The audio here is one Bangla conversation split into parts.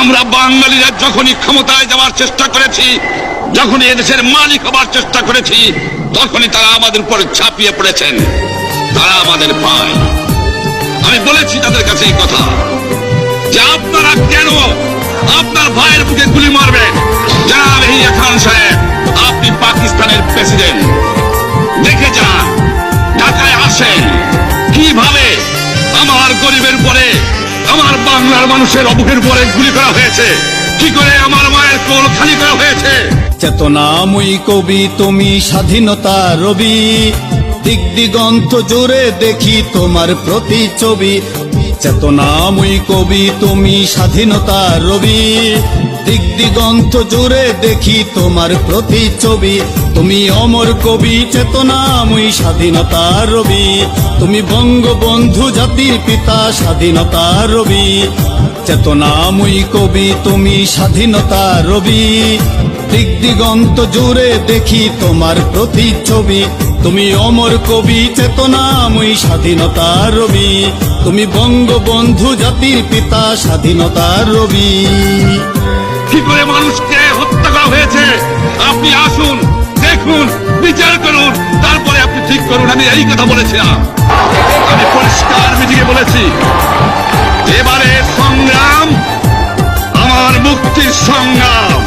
আমরা বাঙালিরা যখনই ক্ষমতায় যাওয়ার চেষ্টা করেছি, যখনই এদেশের মালিক হবার চেষ্টা করেছি, তখনই তারা আমাদের উপর ঝাঁপিয়ে পড়েছেন, তারা আমাদের পায়। আমি বলেছি তাদের কাছে এই কথা যে আপনারা কেন আপনার ভাইয়ের বুকে গুলি মারবেন? জনাব ইয়াহিয়া খান সাহেব, আপনি পাকিস্তানের প্রেসিডেন্ট, দেখে যান, ঢাকায় আসেন কিভাবে আমার গরিবের উপরে, আমার বাংলার মানুষের বুকের উপরে গুলি করা হয়েছে, কি করে আমার মায়ের কোল খালি করা হয়েছে। চেতনাময়ী কবি তুমি, স্বাধীনতা রবি, দিক দিগন্ত জুড়ে দেখি তোমার প্রতিচ্ছবি। চেতনাময়ী কবি তুমি, স্বাধীনতা রবি, দিক দিগন্ত জুড়ে দেখি তোমার প্রতিচ্ছবি। তুমি অমর কবি, চেতনাময়ী স্বাধীনতা রবি, তুমি বঙ্গবন্ধু জাতির পিতা, স্বাধীনতা রবি। চেতনাময়ী কবি তুমি, স্বাধীনতা রবি, দিক দিগন্ত জুড়ে দেখি তোমার প্রতিচ্ছবি। তুমি অমর কবি, চেতনাময়ী স্বাধীনতা রবি, তুমি বঙ্গবন্ধু জাতির পিতা, স্বাধীনতা রবি। কি করে মানুষকে হত্যা করা হয়েছে আপনি আসুন, দেখুন, বিচার করুন, তারপরে আপনি ঠিক করুন। আমি এই কথা বলেছিলাম, আমি পরিষ্কার মিটিংয়ে বলেছি, এবারে সংগ্রাম আমার মুক্তির সংগ্রাম,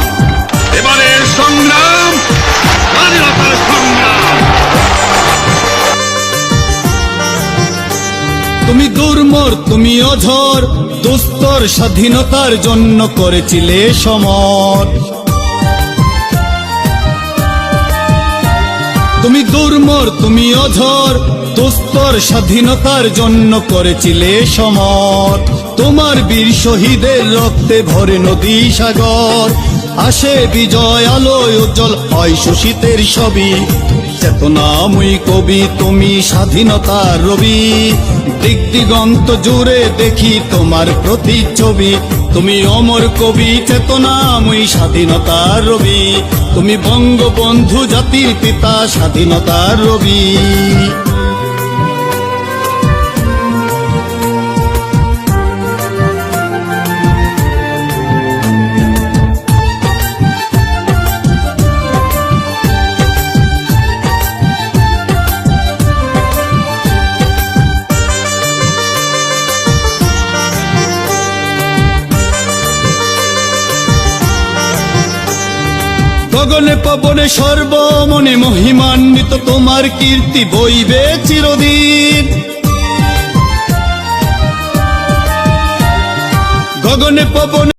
এবারে সংগ্রাম স্বাধীনতার সংগ্রাম। তুমি দুর্মর, তুমি অঝর, দুস্তর স্বাধীনতার জন্য করেছিলে সমর। তুমি দুর্মর, তুমি অঝর, দুস্তর স্বাধীনতার জন্য করেছিলে সমর। তোমার বীর শহীদের রক্তে ভরে নদী সাগর, আসে বিজয় আলোয় উজ্জ্বল হয় শোষিতের ছবি। চেতনাময়ী কবি তুমি, স্বাধীনতা রবি, দিক দিগন্ত জুড়ে দেখি তোমার প্রতিচ্ছবি। তুমি অমর কবি, চেতনাময়ী স্বাধীনতা রবি, তুমি বঙ্গবন্ধু জাতির পিতা, স্বাধীনতা রবি। গগনে পবনে সর্বমনে মহিমান্বিত তোমার কীর্তি বইবে চিরদিন। গগনে পবনে